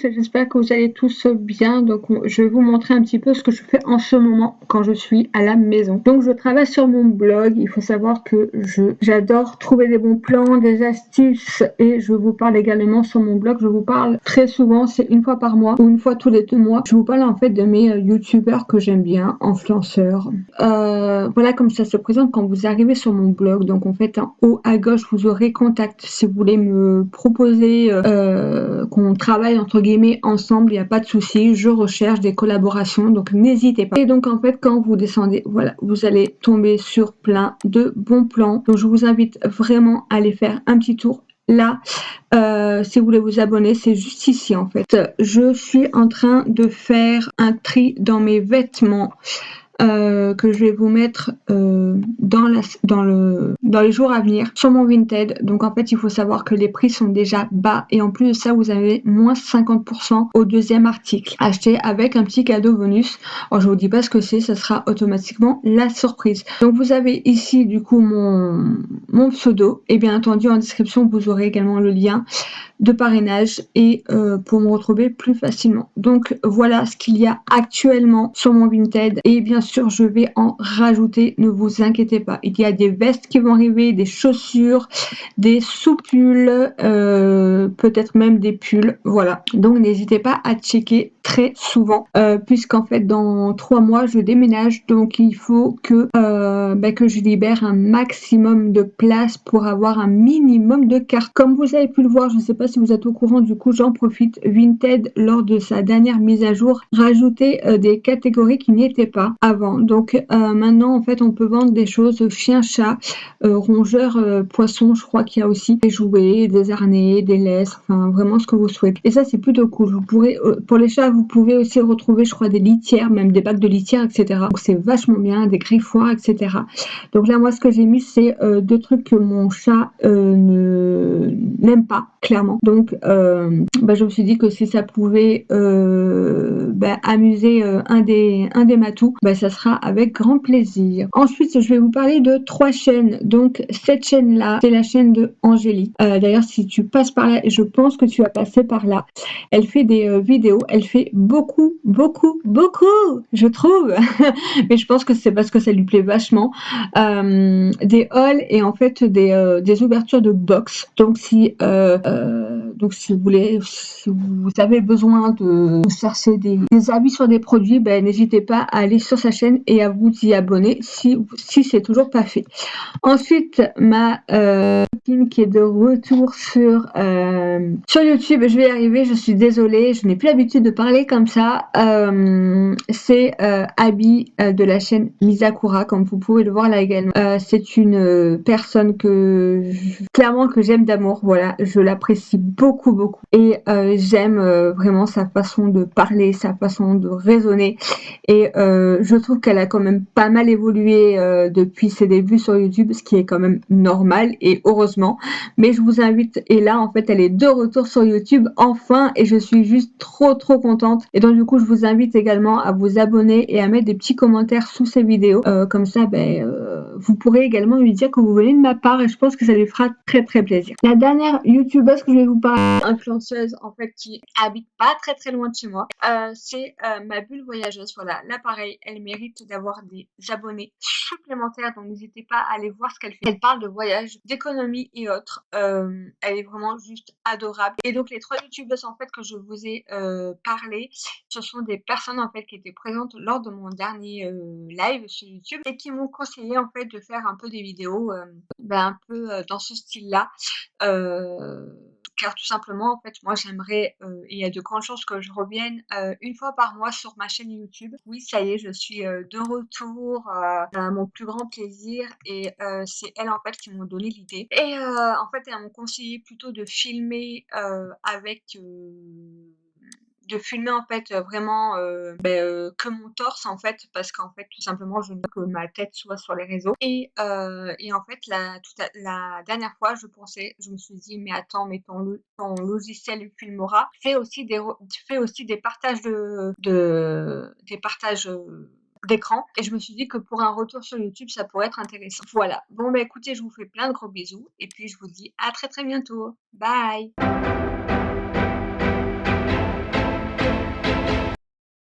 tous, j'espère que vous allez tous bien. Donc je vais vous montrer un petit peu ce que je fais en ce moment quand je suis à la maison. Donc je travaille sur mon blog. Il faut savoir que j'adore trouver des bons plans, des astuces, et je vous parle également sur mon blog. Je vous parle très souvent, c'est une fois par mois ou une fois tous les 2 mois. Je vous parle en fait de mes youtubeurs que j'aime bien, influenceurs. Voilà comme ça se présente quand vous arrivez sur mon blog. Donc en fait en haut à gauche vous aurez contact si vous voulez me proposer qu'on travaille entre guillemets ensemble, il n'y a pas de souci, je recherche des collaborations, donc n'hésitez pas. Et donc en fait quand vous descendez, voilà, vous allez tomber sur plein de bons plans. Donc je vous invite vraiment à aller faire un petit tour. Là, si vous voulez vous abonner, c'est juste ici en fait. Je suis en train de faire un tri dans mes vêtements. Que je vais vous mettre dans les jours à venir sur mon Vinted. Donc en fait il faut savoir que les prix sont déjà bas et en plus de ça vous avez moins 50% au deuxième article acheté avec un petit cadeau bonus. Alors je vous dis pas ce que c'est, ça sera automatiquement la surprise. Donc vous avez ici du coup mon pseudo et bien entendu en description vous aurez également le lien de parrainage et pour me retrouver plus facilement. Donc voilà ce qu'il y a actuellement sur mon Vinted et bien sûr je vais en rajouter, ne vous inquiétez pas. Il y a des vestes qui vont arriver, des chaussures, des sous-pulls, peut-être même des pulls, voilà. Donc n'hésitez pas à checker très souvent puisqu'en fait dans 3 mois je déménage, donc il faut que je libère un maximum de place pour avoir un minimum de cartes. Comme vous avez pu le voir, je ne sais pas si vous êtes au courant, du coup j'en profite, Vinted lors de sa dernière mise à jour rajouter des catégories qui n'y étaient pas avant. Donc maintenant en fait on peut vendre des choses chien-chat, rongeurs, poissons, je crois qu'il y a aussi des jouets, des harnais, des laisses, enfin vraiment ce que vous souhaitez. Et ça c'est plutôt cool. Vous pourrez pour les chats vous pouvez aussi retrouver je crois des litières, même des bacs de litière, etc. Donc c'est vachement bien, des griffoirs, etc. Donc là moi ce que j'ai mis c'est 2 trucs que mon chat n'aime pas clairement. Donc je me suis dit que si ça pouvait amuser un des matous, ça sera avec grand plaisir. Ensuite je vais vous parler de 3 chaînes. Donc cette chaîne là c'est la chaîne de Angélie. D'ailleurs si tu passes par là, et je pense que tu vas passer par là, elle fait des vidéos, elle fait beaucoup je trouve mais je pense que c'est parce que ça lui plaît vachement, des hauls et en fait des ouvertures de box. Donc si vous avez besoin de chercher des avis sur des produits, n'hésitez pas à aller sur sa chaîne et à vous y abonner si c'est toujours pas fait. Ensuite, ma copine qui est de retour sur YouTube, je vais y arriver, je suis désolée, je n'ai plus l'habitude de parler comme ça. C'est Abby de la chaîne Misakura, comme vous pouvez le voir là également. C'est une personne clairement que j'aime d'amour, voilà, je l'apprécie beaucoup et j'aime vraiment sa façon de parler, sa façon de raisonner et je trouve qu'elle a quand même pas mal évolué depuis ses débuts sur YouTube, ce qui est quand même normal et heureusement. Mais je vous invite, et là en fait elle est de retour sur YouTube enfin et je suis juste trop contente. Et donc du coup je vous invite également à vous abonner et à mettre des petits commentaires sous ces vidéos. Comme ça vous pourrez également lui dire que vous venez de ma part et je pense que ça lui fera très plaisir. La dernière youtubeuse que je vais vous parler, influenceuse en fait qui habite pas très loin de chez moi, c'est ma bulle voyageuse. Voilà, là pareil, elle mérite d'avoir des abonnés supplémentaires, donc n'hésitez pas à aller voir ce qu'elle fait. Elle parle de voyage, d'économie et autres. Elle est vraiment juste adorable. Et donc les 3 youtubeuses en fait que je vous ai parlé, ce sont des personnes en fait qui étaient présentes lors de mon dernier live sur YouTube et qui m'ont conseillé en fait de faire un peu des vidéos un peu dans ce style-là. Car tout simplement en fait moi j'aimerais et il y a de grandes chances que je revienne une fois par mois sur ma chaîne YouTube. Oui ça y est, je suis de retour à mon plus grand plaisir et c'est elles en fait qui m'ont donné l'idée et en fait elles m'ont conseillé plutôt de filmer en fait vraiment que mon torse en fait, parce qu'en fait tout simplement je veux que ma tête soit sur les réseaux et en fait la dernière fois je me suis dit mais attends, mais ton logiciel Filmora fait aussi des partages des partages d'écran et je me suis dit que pour un retour sur YouTube ça pourrait être intéressant. Voilà, bon écoutez, je vous fais plein de gros bisous et puis je vous dis à très bientôt. Bye.